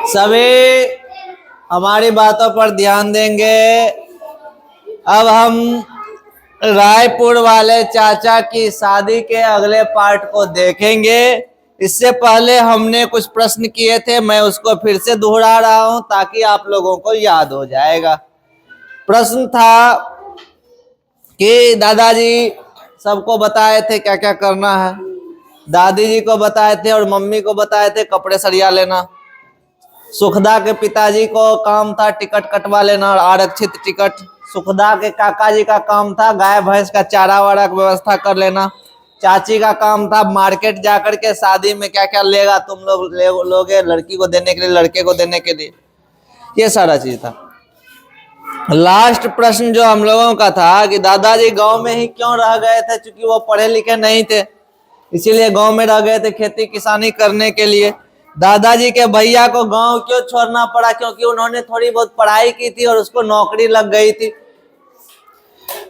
सभी हमारी बातों पर ध्यान देंगे। अब हम रायपुर वाले चाचा की शादी के अगले पार्ट को देखेंगे। इससे पहले हमने कुछ प्रश्न किए थे, मैं उसको फिर से दोहरा रहा हूं ताकि आप लोगों को याद हो जाएगा। प्रश्न था कि दादाजी सबको बताए थे क्या क्या करना है। दादी जी को बताए थे और मम्मी को बताए थे कपड़े सरिया लेना। सुखदा के पिताजी को काम था टिकट कटवा लेना और आरक्षित टिकट। सुखदा के काका जी का काम था गाय भैंस का चारा वारा की व्यवस्था कर लेना। चाची का काम था मार्केट जाकर के शादी में क्या क्या लेगा तुम लोग लोगे, लड़की को देने के लिए लड़के को देने के लिए, ये सारा चीज था। लास्ट प्रश्न जो हम लोगों का था कि दादाजी गांव में ही क्यों रह गए थे, क्योंकि वो पढ़े लिखे नहीं थे, इसीलिए गांव में रह गए थे खेती किसानी करने के लिए। दादाजी के भैया को गांव क्यों छोड़ना पड़ा, क्योंकि उन्होंने थोड़ी बहुत पढ़ाई की थी और उसको नौकरी लग गई थी।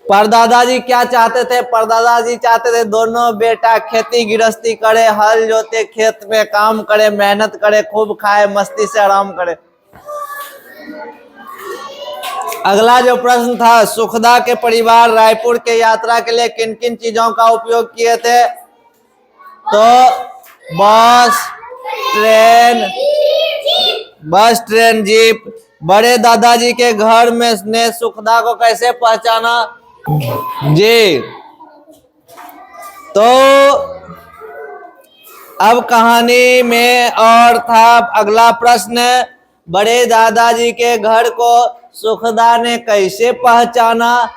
परदादाजी क्या चाहते थे, परदादाजी चाहते थे दोनों बेटा खेती गृहस्थी करे, हल जोते, खेत में काम करे, मेहनत करे, खूब खाए, मस्ती से आराम करे। अगला जो प्रश्न था, सुखदा के परिवार रायपुर के यात्रा के लिए किन किन चीजों का उपयोग किए थे, तो बस ट्रेन जीप। बड़े दादाजी के घर में ने सुखदा को कैसे पहचाना जी। तो अब कहानी में और था अगला प्रश्न, बड़े दादाजी के घर को सुखदा ने कैसे पहचाना,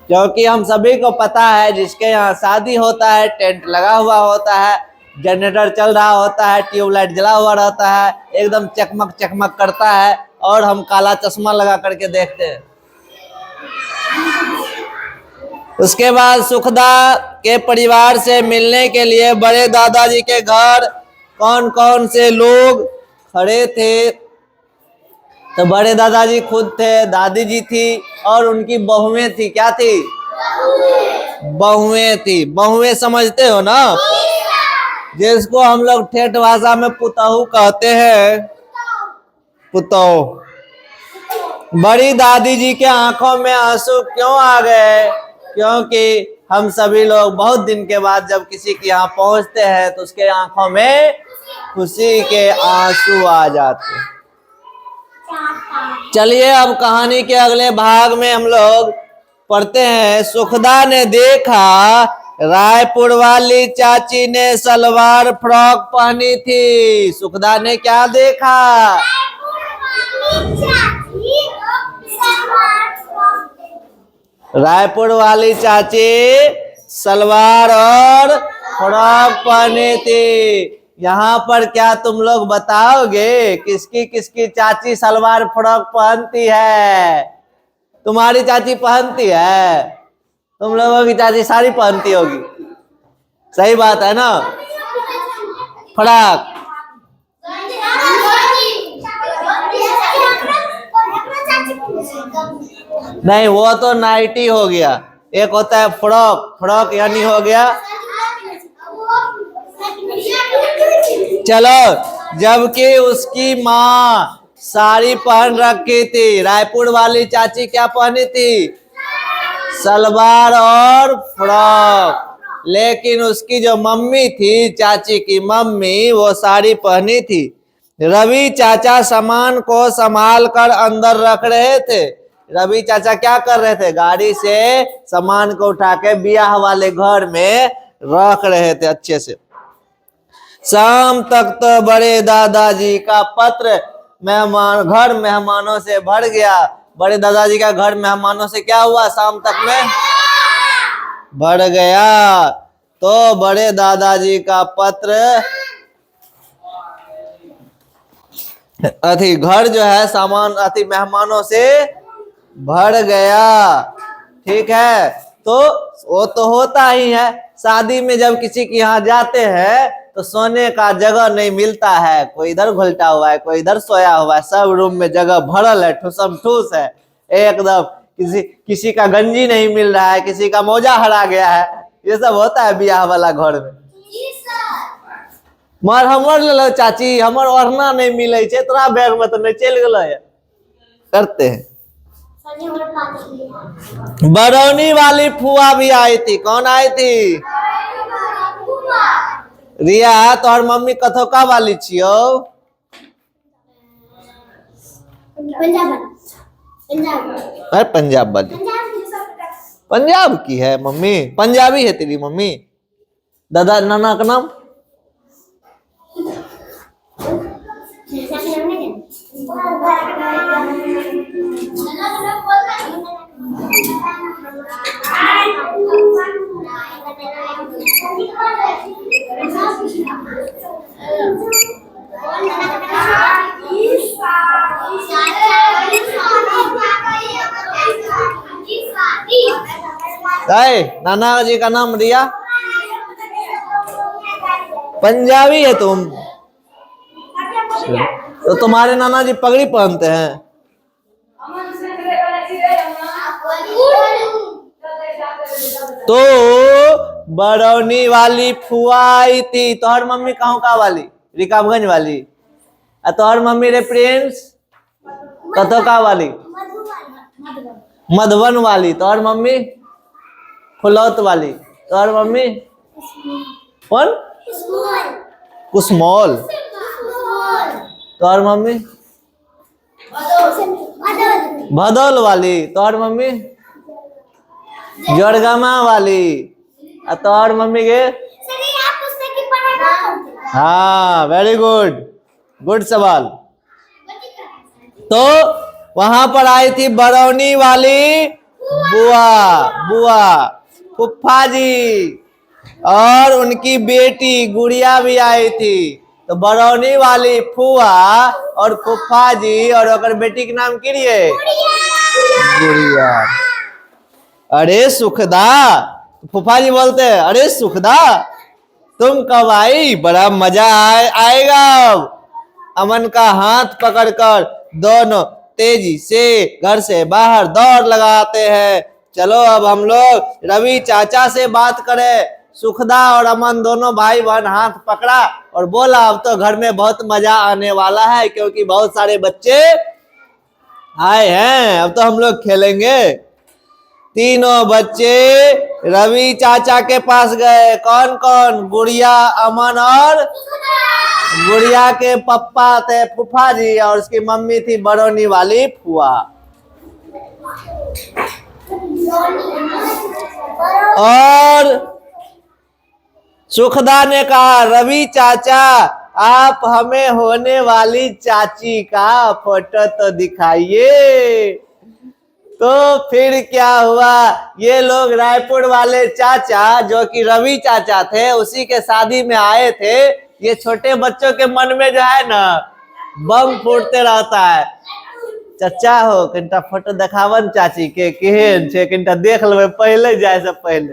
क्योंकि हम सभी को पता है जिसके यहाँ शादी होता है टेंट लगा हुआ होता है, जनरेटर चल रहा होता है, ट्यूबलाइट जला हुआ रहता है, एकदम चकमक चकमक करता है और हम काला चश्मा लगा करके देखते हैं। उसके बाद सुखदा के परिवार से मिलने के लिए बड़े दादाजी के घर कौन कौन से लोग खड़े थे, तो बड़े दादाजी खुद थे, दादी जी थी और उनकी बहुएं थी। क्या थी? बहुएं थी। बहुएं समझते हो ना, जिसको हम लोग ठेठ भाषा में पुतहू कहते हैं, पुतहू। बड़ी दादी जी के आंखों में आंसू क्यों आ गए, क्योंकि हम सभी लोग बहुत दिन के बाद जब किसी के यहाँ पहुंचते हैं तो उसके आंखों में खुशी के आंसू आ जाते हैं। चलिए अब कहानी के अगले भाग में हम लोग पढ़ते हैं। सुखदा ने देखा रायपुर वाली चाची ने सलवार फ्रॉक पहनी थी। सुखदा ने क्या देखा? रायपुर वाली चाची सलवार और फ्रॉक पहनी थी। यहाँ पर क्या तुम लोग बताओगे किसकी किसकी चाची सलवार फ्रॉक पहनती है? तुम्हारी चाची पहनती है, तुम लोगों की चाची साड़ी पहनती होगी, सही बात है ना। फ्रॉक नहीं, वो तो नाइटी हो गया, एक होता है फ्रॉक। फ्रॉक यानी हो गया। चलो, जबकि उसकी माँ साड़ी पहन रखी थी, रायपुर वाली चाची क्या पहनी थी? सलवार और फ्रॉक। लेकिन उसकी जो मम्मी थी, चाची की मम्मी, वो साड़ी पहनी थी। रवि चाचा सामान को संभाल कर अंदर रख रहे थे। रवि चाचा क्या कर रहे थे? गाड़ी से सामान को उठा के ब्याह वाले घर में रख रहे थे अच्छे से। शाम तक तो बड़े दादाजी का पत्र घर मेहमानों से भर गया। बड़े दादाजी का घर मेहमानों से क्या हुआ? शाम तक में भर गया। तो बड़े दादाजी का पत्र घर जो है सामान मेहमानों से भर गया। ठीक है, तो वो तो होता ही है। शादी में जब किसी के यहाँ जाते हैं तो सोने का जगह नहीं मिलता है, कोई इधर घुलटा हुआ है, कोई इधर सोया हुआ है, सब रूम में जगह भरल है, ठूसम ठूस है एकदम। किसी का गंजी नहीं मिल रहा है, किसी का मोजा हरा गया है, ये सब होता है ब्याह वाला घर में। मार हमर ले लो चाची, हमर ओढ़ना नहीं मिले छे, तोरा बैग में तो नहीं चल गेलो है। करते हैं। बरौनी वाली फुआ भी आई थी। कौन आई थी? रिया, तोहर मम्मी कथोका वाली छियो? पंजाब वाली। पंजाब की है मम्मी? पंजाबी है तेरी मम्मी? दादा नाना का नाम? नाना जी का नाम रिया? पंजाबी है तुम? तो तुम्हारे नाना जी पगड़ी पहनते हैं? तो बरौनी वाली फुआ आई थी। तोहर मम्मी कहाँ का वाली? रिकाबगंज वाली। तोहर मम्मी रेफरेंस कथोका वाली? मधुबन वाली। तोहर मम्मी फुलौत वाली। तोहर मम्मी कौन? कुसमोल। तोहर मम्मी भदौल वाली। तोहर मम्मी जोड़गामा वाली। तोहर मम्मी के? हाँ, वेरी गुड, गुड सवाल। तो वहां पर आई थी बरौनी वाली बुआ फुफ्फा जी, और उनकी बेटी गुड़िया भी आई थी। तो बरौनी वाली फुआ और फुफ्फा जी और अगर बेटी के नाम की रही? गुड़िया। अरे सुखदा, फुफा जी बोलते हैं, अरे सुखदा तुम कब आई? बड़ा मजा आएगा। अमन का हाथ पकड़कर दोनों तेजी से घर से बाहर दौड़ लगाते हैं। चलो अब हम लोग रवि चाचा से बात करें। सुखदा और अमन दोनों भाई बहन हाथ पकड़ा और बोला, अब तो घर में बहुत मजा आने वाला है क्योंकि बहुत सारे बच्चे आए हैं, अब तो हम लोग खेलेंगे। तीनों बच्चे रवि चाचा के पास गए। कौन कौन? गुड़िया, अमन और गुड़िया के पप्पा थे फूफा जी और उसकी मम्मी थी बरौनी वाली फुआ। और सुखदा ने कहा, रवि चाचा आप हमें होने वाली चाची का फोटो तो दिखाइए। तो फिर क्या हुआ, ये लोग रायपुर वाले चाचा जो कि रवि चाचा थे उसी के शादी में आए थे। ये छोटे बच्चों के मन में जो है ना बम फूटते रहता है, चाचा हो कनिटा फोटो देखावन चाची के केहन छे, कनिटा देख लेबे पहले जाए से पहले।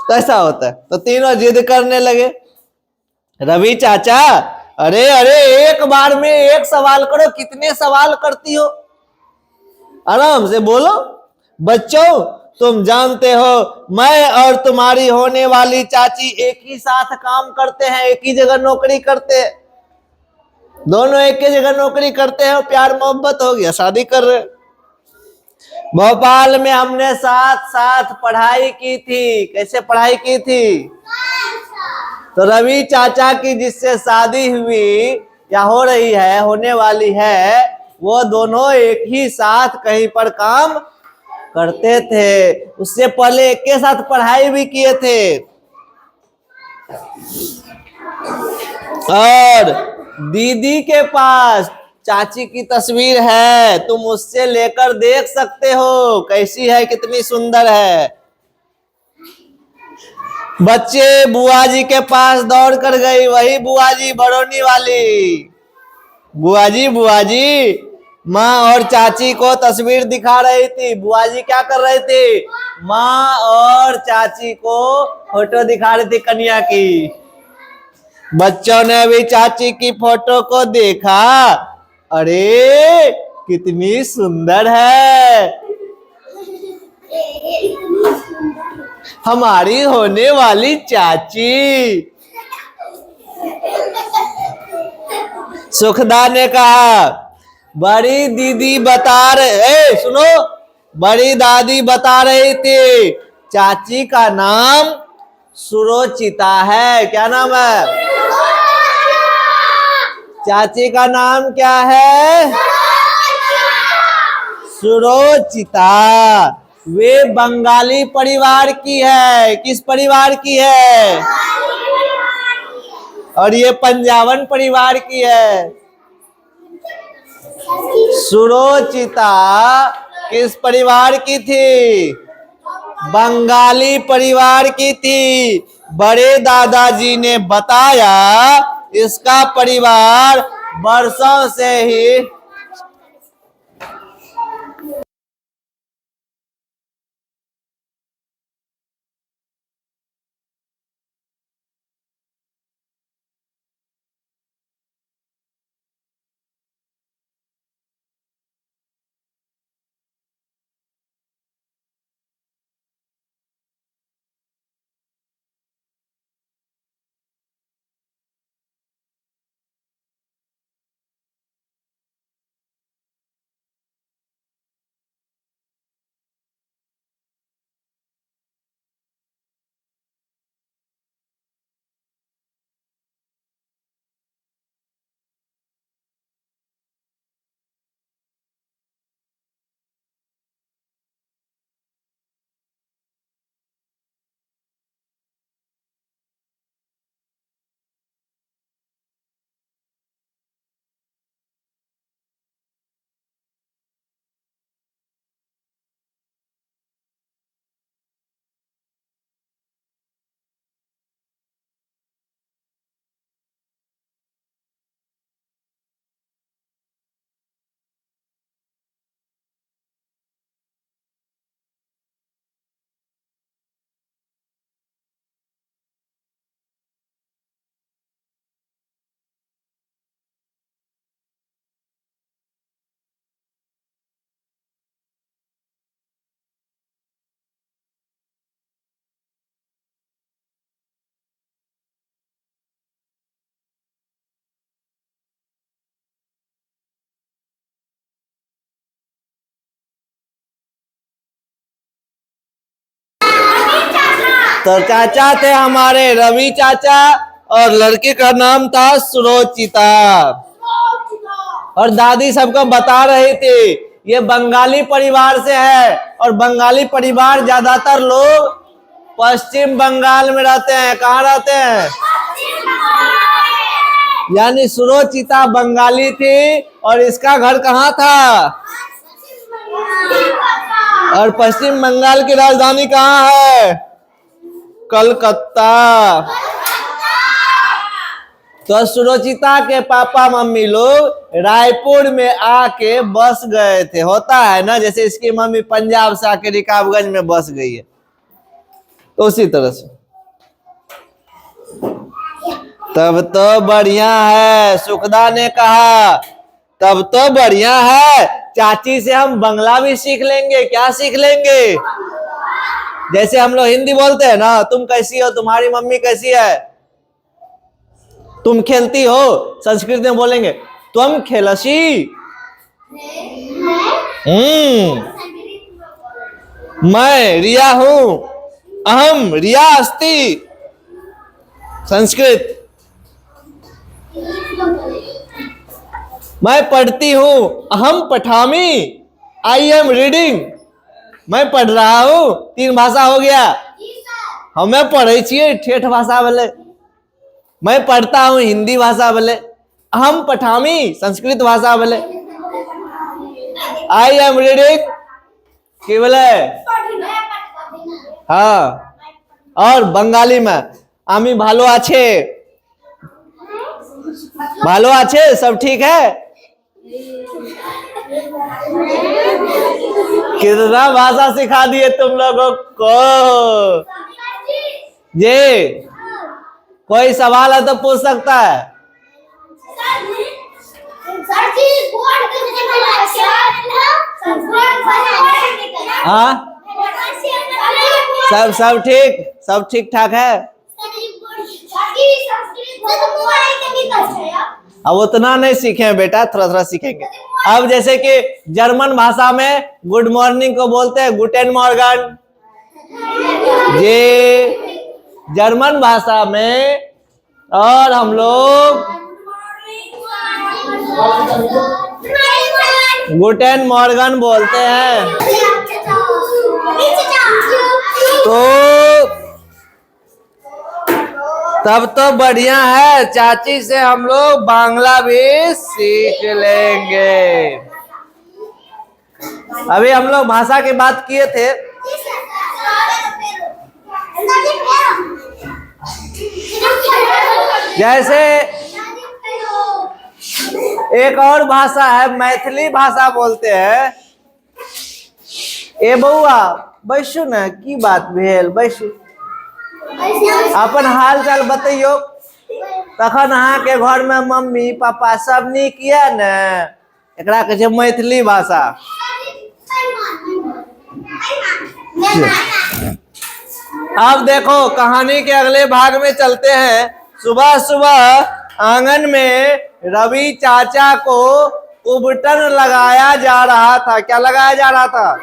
तो ऐसा होता है। तो तीनों जिद करने लगे। रवि चाचा, अरे अरे एक बार में एक सवाल करो, कितने सवाल करती हो, आराम से बोलो। बच्चों तुम जानते हो मैं और तुम्हारी होने वाली चाची एक ही साथ काम करते हैं, एक ही जगह नौकरी करते हैं, दोनों एक ही जगह नौकरी करते हैं, प्यार मोहब्बत हो गया, शादी कर रहे। भोपाल में हमने साथ साथ पढ़ाई की थी। कैसे पढ़ाई की थी? तो रवि चाचा की जिससे शादी हुई या हो रही है, होने वाली है, वो दोनों एक ही साथ कहीं पर काम करते थे। उससे पहले एक के साथ पढ़ाई भी किए थे। और दीदी के पास चाची की तस्वीर है, तुम उससे लेकर देख सकते हो कैसी है, कितनी सुंदर है। बच्चे बुआ जी के पास दौड़ कर गई, वही बुआ जी बरौनी वाली। बुआ जी माँ और चाची को तस्वीर दिखा रही थी। बुआ जी क्या कर रही थी? माँ और चाची को फोटो दिखा रही थी कन्या की। बच्चों ने भी चाची की फोटो को देखा, अरे कितनी सुंदर है, हमारी होने वाली चाची। सुखदा ने कहा बड़ी दीदी बता रहे, सुनो, बड़ी दादी बता रही थी चाची का नाम सुरुचिता है। क्या नाम है? चाची का नाम क्या है? सुरुचिता। वे बंगाली परिवार की है। किस परिवार की है? और ये पंजाबन परिवार की है। सुरुचिता किस परिवार की थी? बंगाली परिवार की थी। बड़े दादाजी ने बताया इसका परिवार वर्षों से ही तो चाचा थे हमारे रवि चाचा और लड़के का नाम था सुरुचिता। और दादी सबको बता रही थी ये बंगाली परिवार से है। और बंगाली परिवार ज्यादातर लोग पश्चिम बंगाल में रहते हैं। कहाँ रहते हैं? यानी सुरुचिता बंगाली थी और इसका घर कहाँ था? और पश्चिम बंगाल की राजधानी कहाँ है? कलकत्ता। तो सुरुचिता के पापा मम्मी लोग रायपुर में आके बस गए थे। होता है ना, जैसे इसकी मम्मी पंजाब से आके रिकाबगंज में बस गई है, तो उसी तरह से। तब तो बढ़िया है, सुखदा ने कहा तब तो बढ़िया है, चाची से हम बंगला भी सीख लेंगे। क्या सीख लेंगे? जैसे हम लोग हिंदी बोलते हैं ना, तुम कैसी हो, तुम्हारी मम्मी कैसी है, तुम खेलती हो, संस्कृत में बोलेंगे तुम खेलसी। मैं रिया हूं, अहम रिया अस्ति। संस्कृत। मैं पढ़ती हूं, अहम पठामी, आई एम रीडिंग। मैं पढ़ रहा हूं। 3 भाषा हो गया। हमें पढ़े छिए ठेठ भाषा बोले। मैं पढ़ता हूं हिंदी भाषा बोले। अहम पठामी संस्कृत भाषा बोले। आई एम रीडिंग की बोले। हाँ, और बंगाली में आमी भालो आछे। भालो आछे, सब ठीक है। कितना भाषा सिखा दिए तुम लोगों को। जी, कोई सवाल है तो पूछ सकता है। हाँ, सब ठीक, सब ठीक ठाक है। अब उतना नहीं सीखे बेटा, थोड़ा थोड़ा सीखेंगे। अब जैसे कि जर्मन भाषा में गुड मॉर्निंग को बोलते हैं गुटेन मॉर्गन। ये जर्मन भाषा में, और हम लोग गुटेन मॉर्गन बोलते हैं। तो तब तो बढ़िया है, चाची से हम लोग बांग्ला भी सीख लेंगे। अभी हम लोग भाषा की बात किए थे, जैसे एक और भाषा है मैथिली भाषा बोलते हैं। ए बउआ बैसु न, की बात भेल, बैसु, अपन हाल चाल बतैयो। तखन अहाँ के घर में मम्मी पापा सब नीक ये न, एकरा कहै छै मैथिली भाषा। अब देखो कहानी के अगले भाग में चलते हैं। सुबह सुबह आंगन में रवि चाचा को उबटन लगाया जा रहा था। क्या लगाया जा रहा था?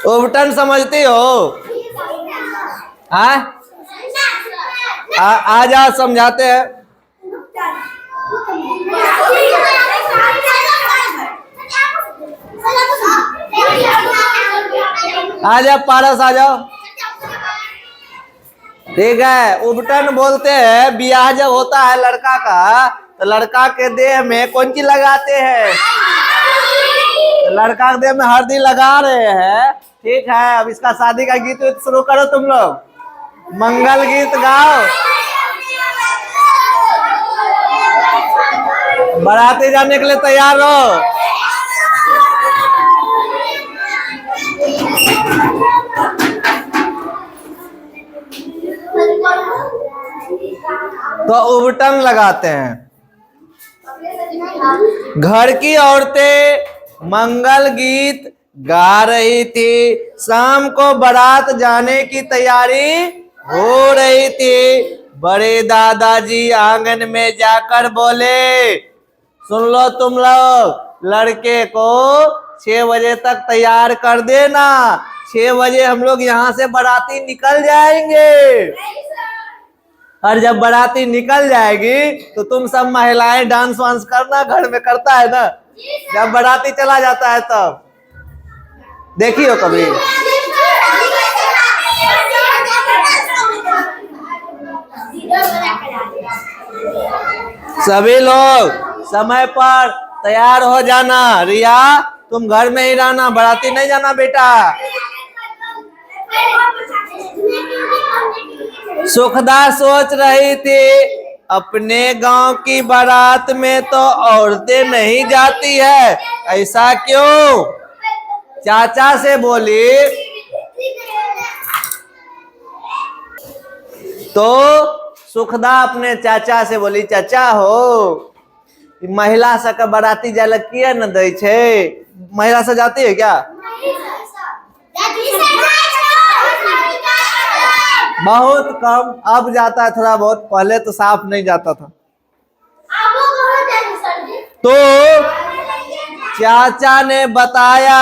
उबटन समझती हो? हाँ, आ जाओ समझाते हैं। आ जाओ पारस, आ जाओ। ठीक है, उबटन बोलते हैं ब्याह जब होता है लड़का का, तो लड़का के देह में कौन चीज लगाते हैं? तो लड़का के देह में हल्दी लगा रहे हैं। ठीक है, अब इसका शादी का गीत शुरू करो तुम लोग, मंगल गीत गाओ। बाराती जाने के लिए तैयार हो। तो उबटन लगाते हैं। घर की औरतें मंगल गीत गा रही थी। शाम को बारात जाने की तैयारी हो रही थी। बड़े दादाजी आंगन में जाकर बोले, सुन लो तुम लोग, लड़के को 6 बजे तक तैयार कर देना। 6 बजे हम लोग यहाँ से बाराती निकल जाएंगे। और जब बाराती निकल जाएगी तो तुम सब महिलाएं डांस वांस करना, घर में करता है ना, जब बाराती चला जाता है तब। देखियो कभी। सभी लोग समय पर तैयार हो जाना। रिया तुम घर में ही रहना, बाराती नहीं जाना बेटा। सुखदा सोच रही थी अपने गांव की बारात में तो औरतें नहीं जाती है, ऐसा क्यों? चाचा से बोली तो सुखदा अपने चाचा से बोली, चाचा हो महिला सब का बाराती जाए किया न दे छे? महिला सब जाती है क्या? बहुत कम, अब जाता है थोड़ा बहुत, पहले तो साफ नहीं जाता था। तो चाचा ने बताया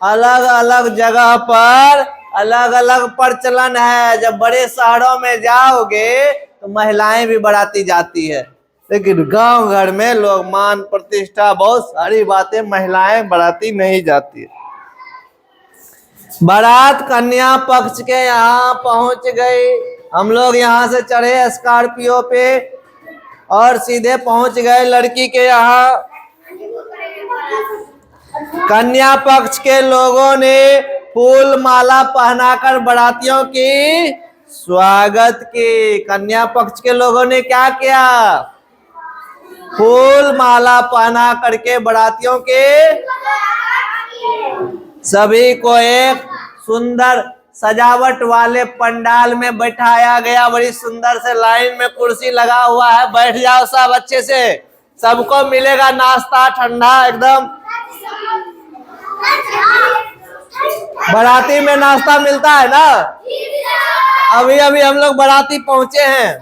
अलग अलग जगह पर अलग अलग प्रचलन है। जब बड़े शहरों में जाओगे तो महिलाएं भी बाराती जाती है, लेकिन गांव घर में लोग मान प्रतिष्ठा बहुत सारी बातें, महिलाएं बाराती नहीं जाती है। बारात कन्या पक्ष के यहाँ पहुंच गई। हम लोग यहाँ से चढ़े स्कॉर्पियो पे और सीधे पहुंच गए लड़की के यहाँ। कन्या पक्ष के लोगों ने फूल माला पहनाकर बारातियों की स्वागत की। कन्या पक्ष के लोगों ने क्या किया? फूल माला पहना करके बारातियों के सभी को एक सुंदर सजावट वाले पंडाल में बैठाया गया। बड़ी सुंदर से लाइन में कुर्सी लगा हुआ है, बैठ जाओ सब अच्छे से, सबको मिलेगा नाश्ता ठंडा एकदम। बाराती में नाश्ता मिलता है ना। अभी अभी हम लोग बाराती पहुंचे हैं।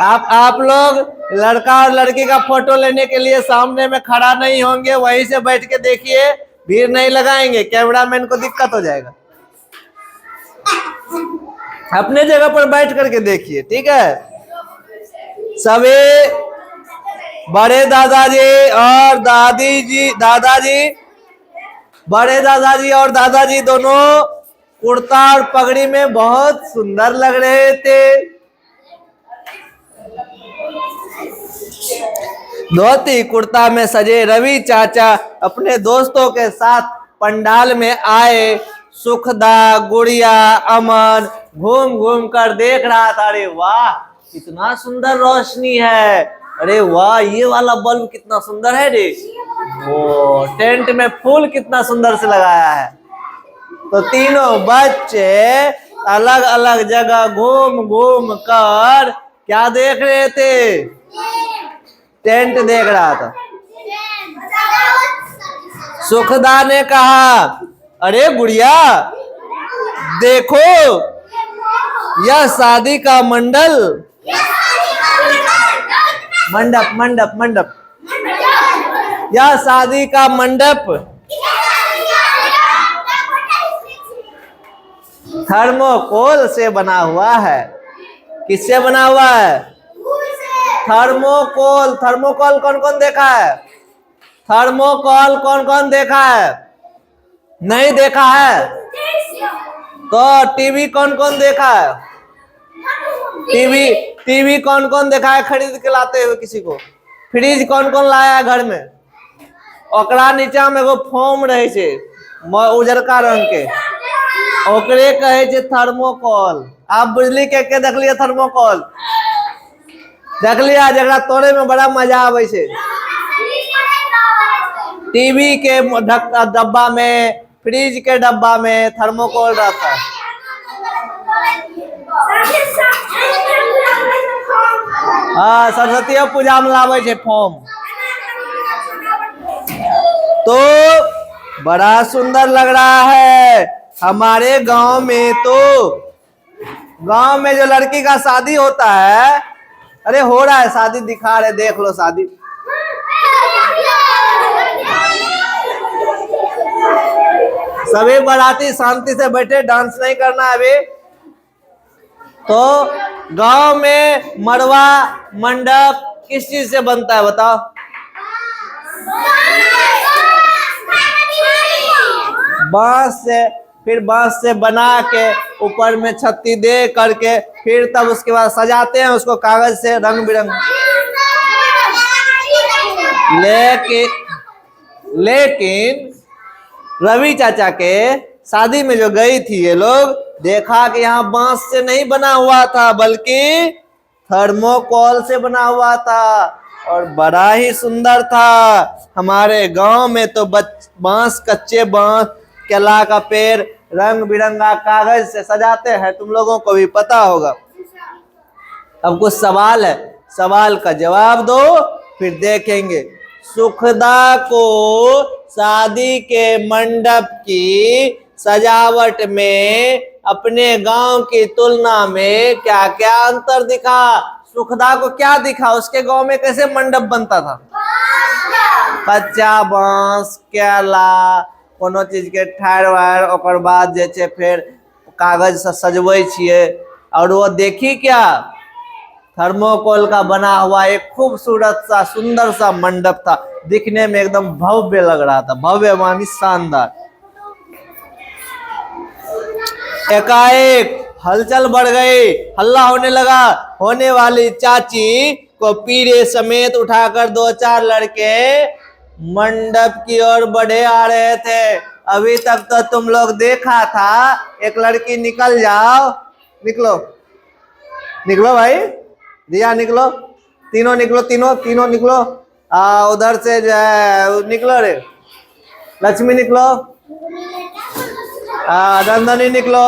आप लोग लड़का और लड़की का फोटो लेने के लिए सामने में खड़ा नहीं होंगे, वहीं से बैठ के देखिए, भीड़ नहीं लगाएंगे, कैमरामैन को दिक्कत हो जाएगा। अपने जगह पर बैठ करके देखिए, ठीक है। सभी बड़े दादाजी और बड़े दादाजी और दादाजी दोनों कुर्ता और पगड़ी में बहुत सुंदर लग रहे थे। धोती कुर्ता में सजे रवि चाचा अपने दोस्तों के साथ पंडाल में आए। सुखदा, गुड़िया, अमन घूम घूम कर देख रहा था। अरे वाह, कितना सुंदर रोशनी है। अरे वाह, ये वाला बल्ब कितना सुंदर है रे। वो टेंट में फूल कितना सुंदर से लगाया है। तो तीनों बच्चे अलग अलग जगह घूम घूम कर क्या देख रहे थे? टेंट देख रहा था। सुखदा ने कहा, अरे गुड़िया देखो, यह शादी का मंडप यह शादी का मंडप थर्मोकोल से बना हुआ है। किससे बना हुआ है? थर्मोकोल। थर्मोकोल कौन कौन देखा है? थर्मोकोल कौन कौन देखा है? नहीं देखा है तो टीवी कौन कौन देखा है? टीवी कौन कौन देखा है खरीद के लाते हुए किसी को? फ्रिज कौन कौन लाया है घर में? ओकरा नीचा में एगो फोम रहे छे उजरका रंग के, ओकरे कहे छे थर्मोकोल। आप बुझली के देख लिया थर्मोकोल? देख लिया, जरा तोड़े में बड़ा मजा आवे छे। टीवी के डब्बा में, फ्रिज के डब्बा में थर्मोकोल रहता है। हाँ, सरस्वती पूजा में लावे छे फोम। तो बड़ा सुंदर लग रहा है। हमारे गांव में जो लड़की का शादी होता है, अरे हो रहा है शादी, दिखा रहे, देख लो शादी। सभी बाराती शांति से बैठे, डांस नहीं करना है अभी। तो गांव में मड़वा मंडप किस चीज से बनता है बताओ? बांस से। फिर बांस से बना के ऊपर में छत्ती दे करके फिर तब उसके बाद सजाते हैं उसको कागज से रंग बिरंग। लेकिन रवि चाचा के शादी में जो गई थी ये लोग, देखा कि यहाँ बांस से नहीं बना हुआ था बल्कि थर्मोकोल से बना हुआ था और बड़ा ही सुंदर था। हमारे गांव में तो बांस, कच्चे बांस, केला का पेड़ रंग बिरंगा कागज से सजाते हैं, तुम लोगों को भी पता होगा। अब कुछ सवाल है, सवाल का जवाब दो फिर देखेंगे। सुखदा को शादी के मंडप की सजावट में अपने गांव की तुलना में क्या क्या अंतर दिखा? सुखदा को क्या दिखा? उसके गांव में कैसे मंडप बनता था? कच्चा बांस, केला, कोनो चीज के ठाड़ वाड़, ओकर बाद जे छे फिर कागज से सजबै छिए। और वो देखी क्या? थर्मोकोल का बना हुआ एक खूबसूरत सा सुंदर सा मंडप था, दिखने में एकदम भव्य लग रहा था, भव्य मानी शानदार। एकाएक हलचल बढ़ गई, हल्ला होने लगा। होने वाली चाची को पीढ़े समेत उठाकर दो चार लड़के मंडप की ओर बढ़े आ रहे थे। अभी तक तो तुम लोग देखा था, एक लड़की निकल जाओ, निकलो निकलो भाई, दिया निकलो, तीनों निकलो, तीनों निकलो। उधर से जो है निकलो रे, लक्ष्मी निकलो, नंदनी निकलो,